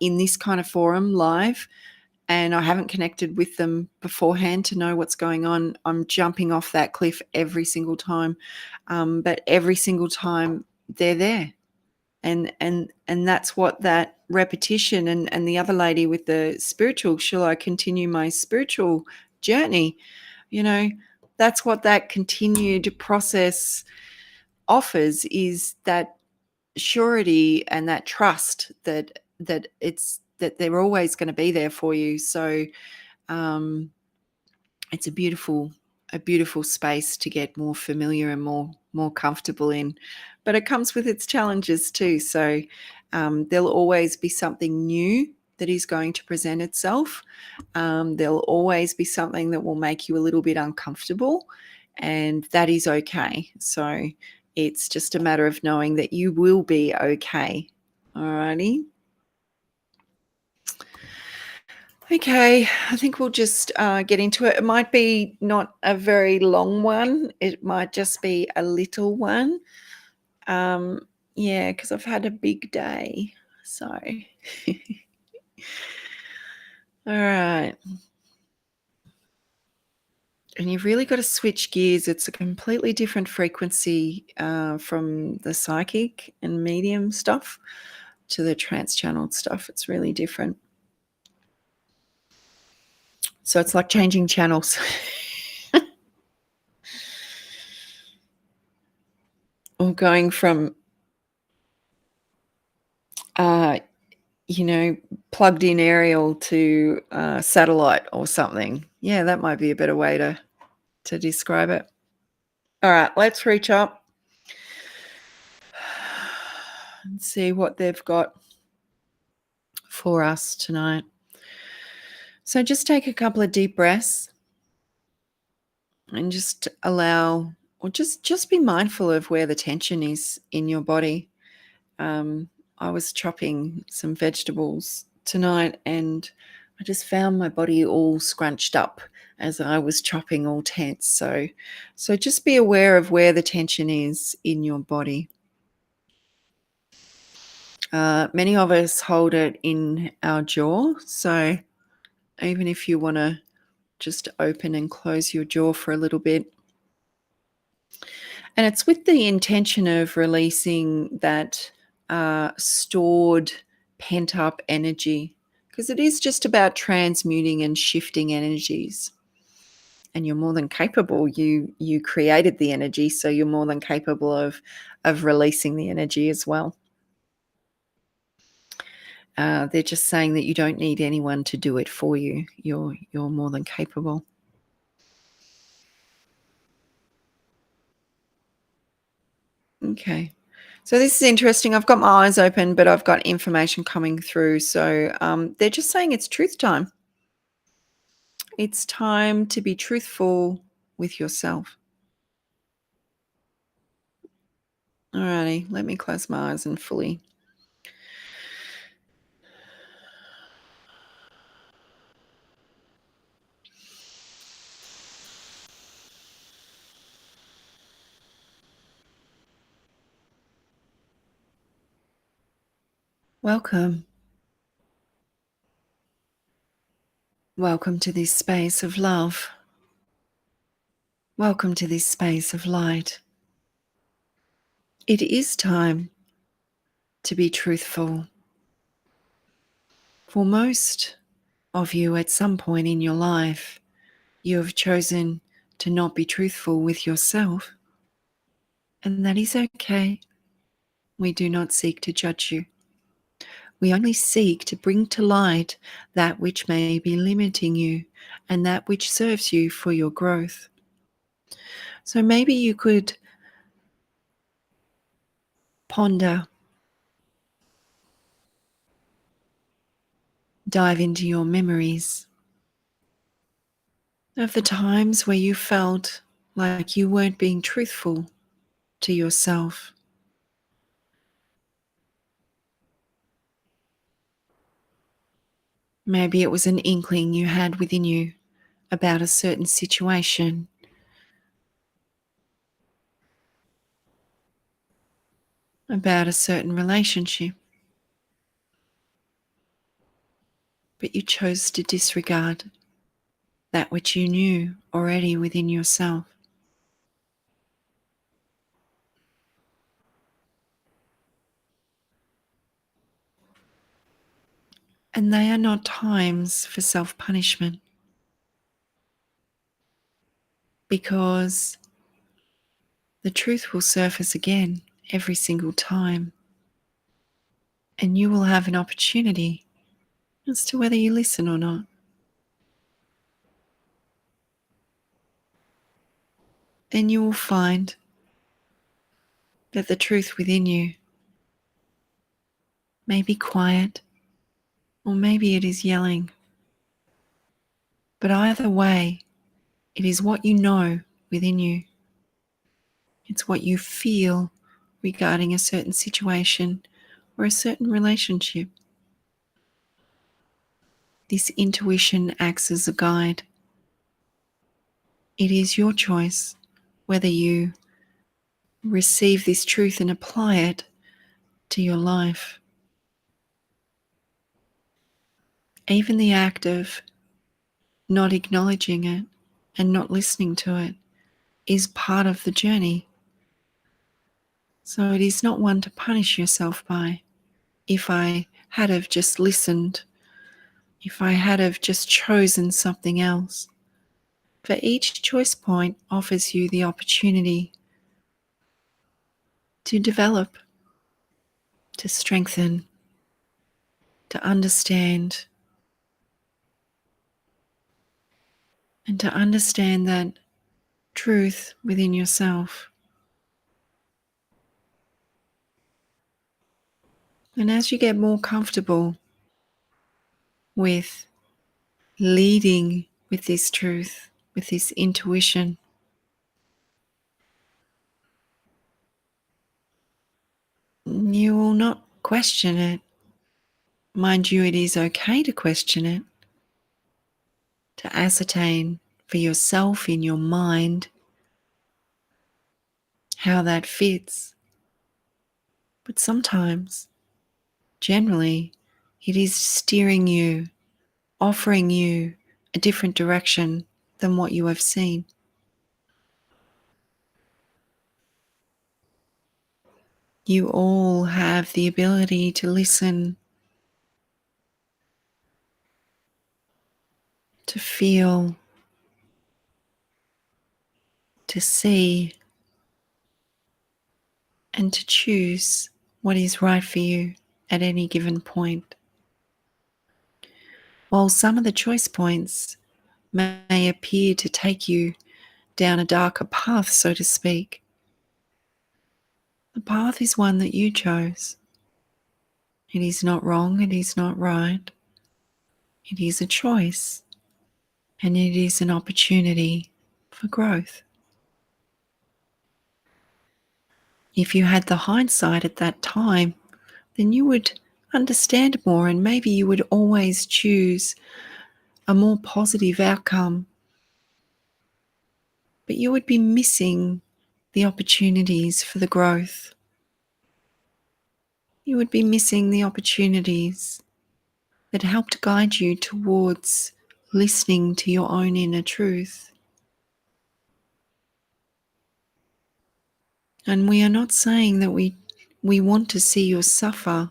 in this kind of forum live, and I haven't connected with them beforehand to know what's going on, I'm jumping off that cliff every single time. But every single time they're there. And that's what that repetition, and the other lady with the spiritual, shall I continue my spiritual journey? You know, that's what that continued process offers, is that surety and that trust that they're always going to be there for you. So um, it's a beautiful space to get more familiar and more comfortable in, but it comes with its challenges too. So there'll always be something new that is going to present itself. There'll always be something that will make you a little bit uncomfortable, and that is okay. So it's just a matter of knowing that you will be okay. Alrighty. Okay, I think we'll just get into it. It might be not a very long one. It might just be a little one. Um, yeah, because I've had a big day. So, all right. And you've really got to switch gears. It's a completely different frequency from the psychic and medium stuff to the trance channeled stuff. It's really different. So it's like changing channels. Or going from plugged in aerial to satellite or something. Yeah, that might be a better way to describe it. All right, let's reach up and see what they've got for us tonight. So just take a couple of deep breaths and just allow, or just be mindful of where the tension is in your body. I was chopping some vegetables tonight, and I just found my body all scrunched up as I was chopping, all tense. So just be aware of where the tension is in your body. Many of us hold it in our jaw. So even if you want to just open and close your jaw for a little bit. And it's with the intention of releasing that stored, pent up energy, because it is just about transmuting and shifting energies. And you're more than capable. You created the energy, so you're more than capable of releasing the energy as well. They're just saying that you don't need anyone to do it for you. You're more than capable. Okay. So this is interesting. I've got my eyes open, but I've got information coming through. So they're just saying it's truth time. It's time to be truthful with yourself. Alrighty, let me close my eyes and fully. Welcome. Welcome to this space of love. Welcome to this space of light. It is time to be truthful. For most of you, at some point in your life, you have chosen to not be truthful with yourself, and that is okay. We do not seek to judge you. We only seek to bring to light that which may be limiting you and that which serves you for your growth. So maybe you could ponder, dive into your memories, of the times where you felt like you weren't being truthful to yourself. Maybe it was an inkling you had within you about a certain situation, about a certain relationship, but you chose to disregard that which you knew already within yourself. And they are not times for self-punishment, because the truth will surface again every single time, and you will have an opportunity as to whether you listen or not. Then you will find that the truth within you may be quiet, or maybe it is yelling. But either way, it is what you know within you. It's what you feel regarding a certain situation or a certain relationship. This intuition acts as a guide. It is your choice whether you receive this truth and apply it to your life. Even the act of not acknowledging it and not listening to it is part of the journey. So it is not one to punish yourself by. If I had have just listened, if I had have just chosen something else. For each choice point offers you the opportunity to develop, to strengthen, to understand, and to understand that truth within yourself. And as you get more comfortable with leading with this truth, with this intuition, you will not question it. Mind you, it is okay to question it, to ascertain for yourself in your mind how that fits. But sometimes, generally, it is steering you, offering you a different direction than what you have seen. You all have the ability to listen, to feel, to see, and to choose what is right for you at any given point. While some of the choice points may appear to take you down a darker path, so to speak, the path is one that you chose. It is not wrong, it is not right. It is a choice, and it is an opportunity for growth. If you had the hindsight at that time, then you would understand more, and maybe you would always choose a more positive outcome. But you would be missing the opportunities for the growth. You would be missing the opportunities that helped guide you towards listening to your own inner truth. And we are not saying that we want to see you suffer.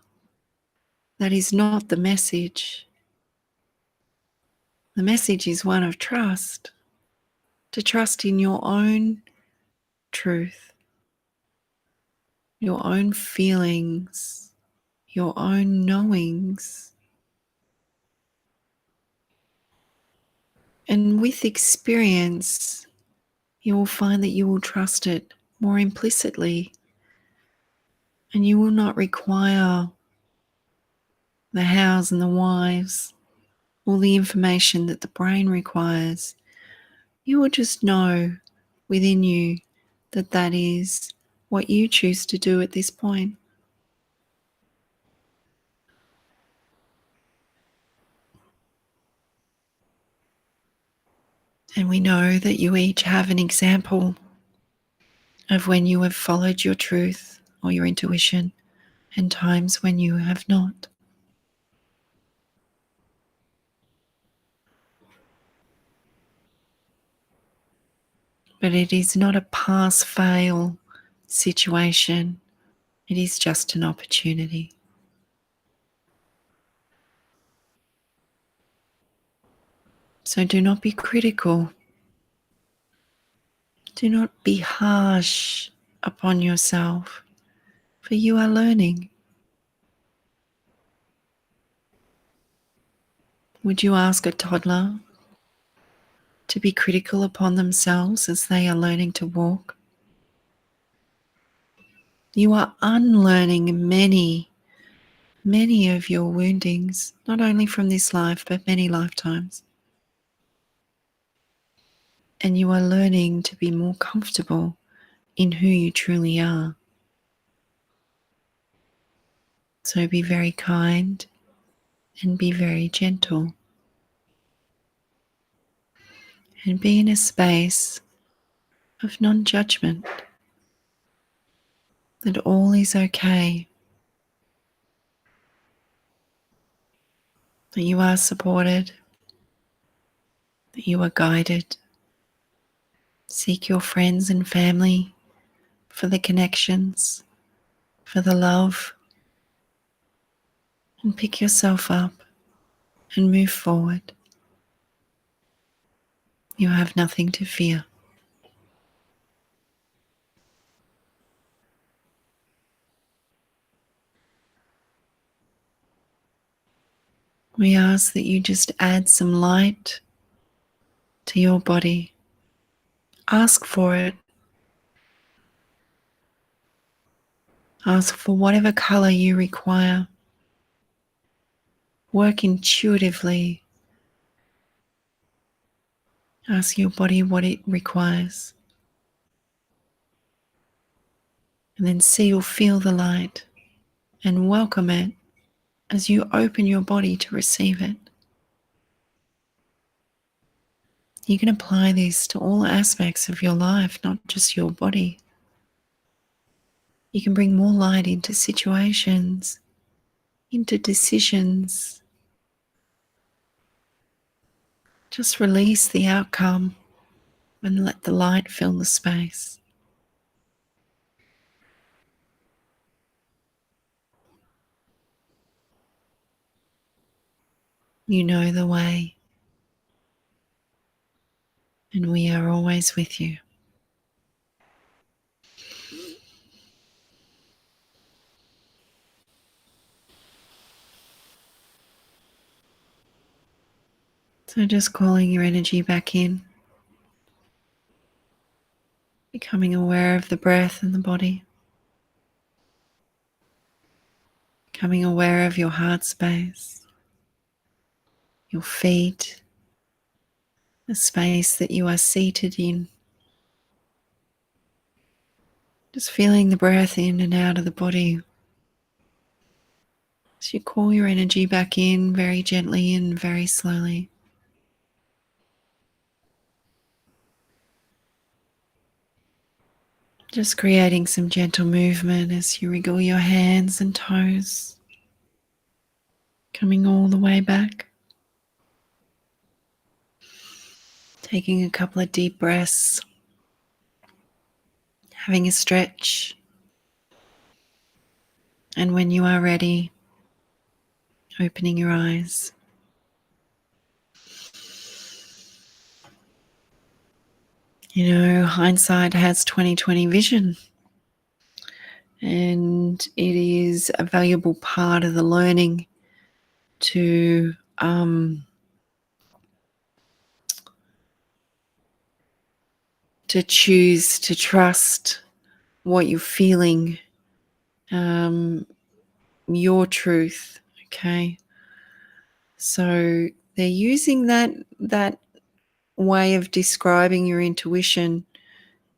That is not the message. The message is one of trust, to trust in your own truth, your own feelings, your own knowings. And with experience, you will find that you will trust it more implicitly, and you will not require the hows and the whys, all the information that the brain requires, you will just know within you that that is what you choose to do at this point. And we know that you each have an example of when you have followed your truth or your intuition and times when you have not. But it is not a pass-fail situation. It is just an opportunity. So do not be critical. Do not be harsh upon yourself, for you are learning. Would you ask a toddler to be critical upon themselves as they are learning to walk? You are unlearning many, many of your woundings, not only from this life, but many lifetimes. And you are learning to be more comfortable in who you truly are. So be very kind and be very gentle. And be in a space of non-judgment, that all is okay, that you are supported, that you are guided. Seek your friends and family for the connections, for the love, and pick yourself up and move forward. You have nothing to fear. We ask that you just add some light to your body. Ask for it. Ask for whatever color you require. Work intuitively. Ask your body what it requires. And then see or feel the light and welcome it as you open your body to receive it. You can apply this to all aspects of your life, not just your body. You can bring more light into situations, into decisions. Just release the outcome and let the light fill the space. You know the way, and we are always with you. So just calling your energy back in, becoming aware of the breath and the body, becoming aware of your heart space, your feet, the space that you are seated in. Just feeling the breath in and out of the body. So you call your energy back in very gently and very slowly. Just creating some gentle movement as you wriggle your hands and toes, coming all the way back. Taking a couple of deep breaths, having a stretch, and when you are ready, opening your eyes. You know, hindsight has 20/20 vision, and it is a valuable part of the learning to choose to trust what you're feeling, your truth. Okay, so they're using that way of describing your intuition.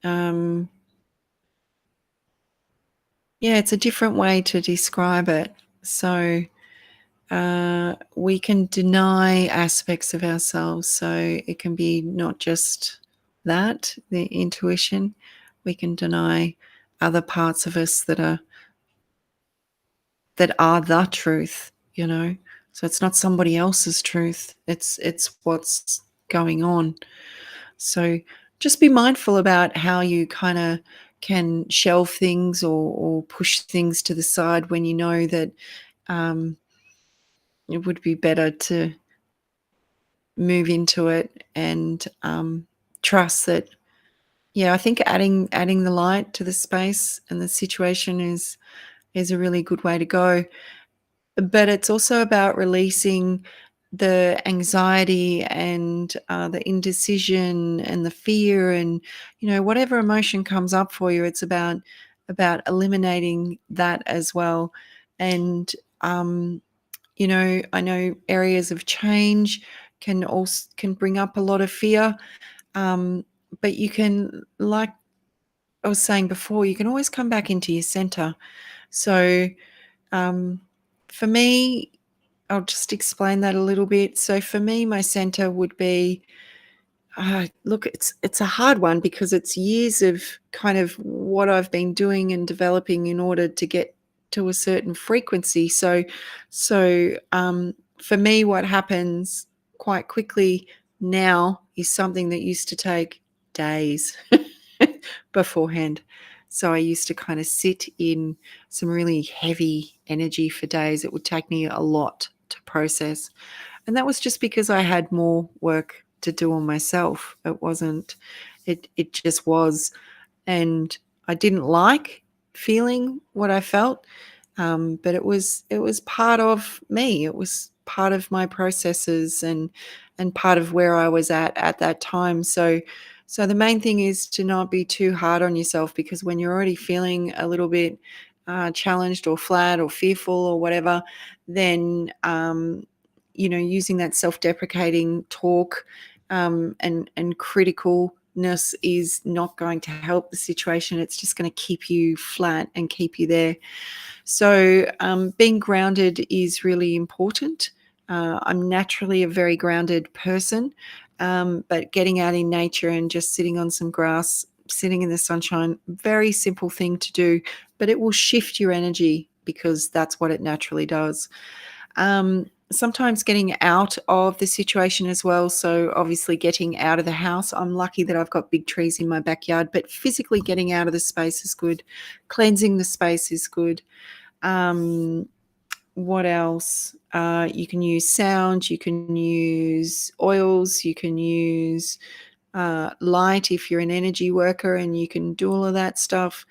Um, yeah, it's a different way to describe it. So we can deny aspects of ourselves. So it can be not just that, the intuition. We can deny other parts of us that are the truth, you know. So it's not somebody else's truth. It's what's going on. So just be mindful about how you kind of can shelve things or push things to the side when you know that um, it would be better to move into it and trust that. Yeah, I think adding the light to the space and the situation is a really good way to go. But it's also about releasing the anxiety and the indecision and the fear and whatever emotion comes up for you. It's about eliminating that as well. And I know areas of change can bring up a lot of fear. But you can, like I was saying before, you can always come back into your center. So um, for me, I'll just explain that a little bit. So for me, my center would be, look, it's a hard one because it's years of kind of what I've been doing and developing in order to get to a certain frequency. So for me, what happens quite quickly now is something that used to take days beforehand. So I used to kind of sit in some really heavy energy for days. It would take me a lot to process. And that was just because I had more work to do on myself. It just was. And I didn't like feeling what I felt. But it was part of me. It was part of my processes and part of where I was at that time. So the main thing is to not be too hard on yourself, because when you're already feeling a little bit challenged or flat or fearful or whatever, then using that self-deprecating talk and criticalness is not going to help the situation. It's just going to keep you flat and keep you there. So being grounded is really important. I'm naturally a very grounded person, but getting out in nature and just sitting on some grass, sitting in the sunshine, very simple thing to do, but it will shift your energy because that's what it naturally does. Sometimes getting out of the situation as well. So obviously getting out of the house. I'm lucky that I've got big trees in my backyard, but physically getting out of the space is good. Cleansing the space is good. Um, what else? You can use sound, you can use oils, you can use light if you're an energy worker, and you can do all of that stuff.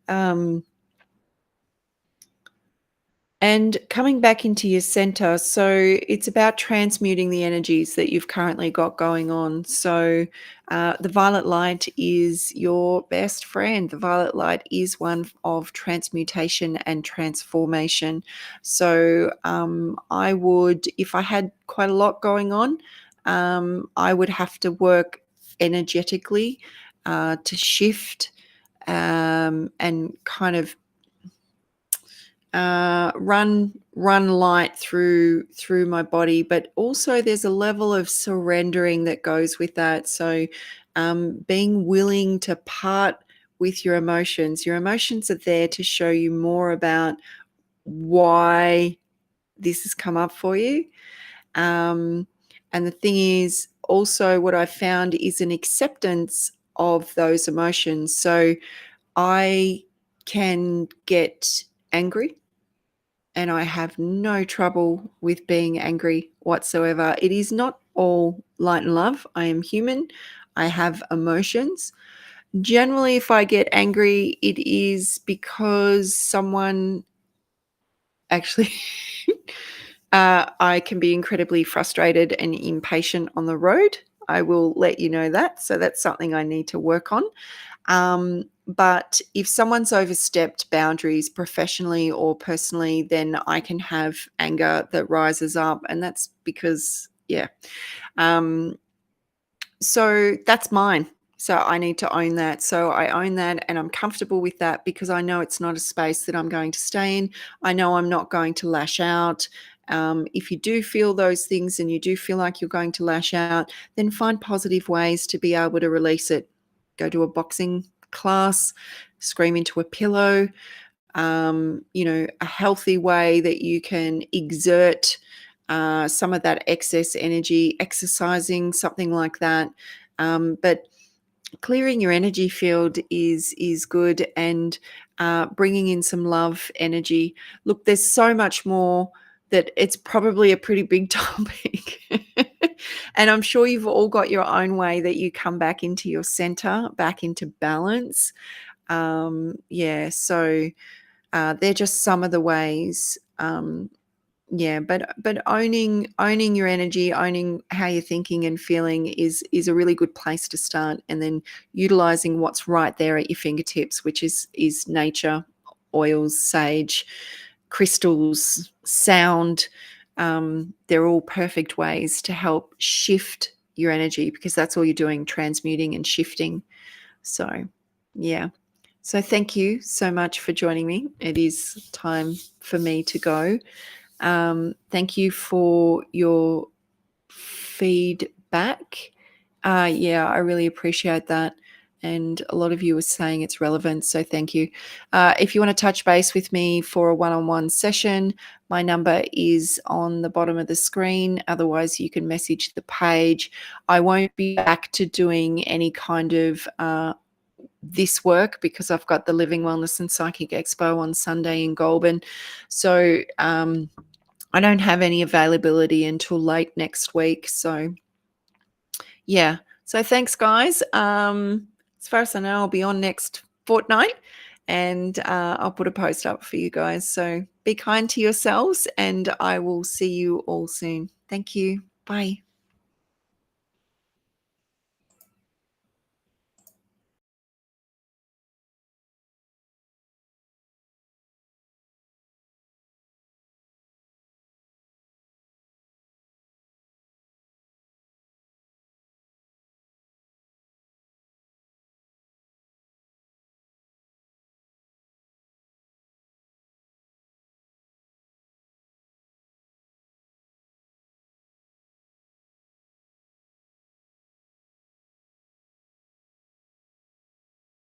Um, And coming back into your center, so it's about transmuting the energies that you've currently got going on. So the violet light is your best friend. The violet light is one of transmutation and transformation. So I would, if I had quite a lot going on, I would have to work energetically to shift and kind of run light through my body. But also there's a level of surrendering that goes with that. So being willing to part with your emotions. Your emotions are there to show you more about why this has come up for you. And the thing is, also what I found is an acceptance of those emotions. So I can get angry, and I have no trouble with being angry whatsoever. It is not all light and love. I am human. I have emotions. Generally, if I get angry, it is because someone actually, I can be incredibly frustrated and impatient on the road. I will let you know that. So that's something I need to work on. But if someone's overstepped boundaries professionally or personally, then I can have anger that rises up. And that's because, yeah. Um, So that's mine. So I need to own that. So I own that and I'm comfortable with that because I know it's not a space that I'm going to stay in. I know I'm not going to lash out. If you do feel those things and you do feel like you're going to lash out, then find positive ways to be able to release it. Go to a boxing class, scream into a pillow, a healthy way that you can exert some of that excess energy, exercising, something like that. But clearing your energy field is good, and bringing in some love energy. Look, there's so much more that it's probably a pretty big topic. And I'm sure you've all got your own way that you come back into your center, back into balance. Yeah, so they're just some of the ways. Yeah, but owning your energy, owning how you're thinking and feeling is a really good place to start, and then utilizing what's right there at your fingertips, which is nature, oils, sage, crystals, sound. They're all perfect ways to help shift your energy, because that's all you're doing, transmuting and shifting. So, yeah. So thank you so much for joining me. It is time for me to go. Thank you for your feedback. Yeah, I really appreciate that. And a lot of you are saying it's relevant, so thank you. If you want to touch base with me for a one-on-one session, my number is on the bottom of the screen. Otherwise, you can message the page. I won't be back to doing any kind of this work because I've got the Living Wellness and Psychic Expo on Sunday in Goulburn. So I don't have any availability until late next week. So yeah. So thanks, guys. As far as I know, I'll be on next fortnight, and I'll put a post up for you guys. So be kind to yourselves, and I will see you all soon. Thank you. Bye.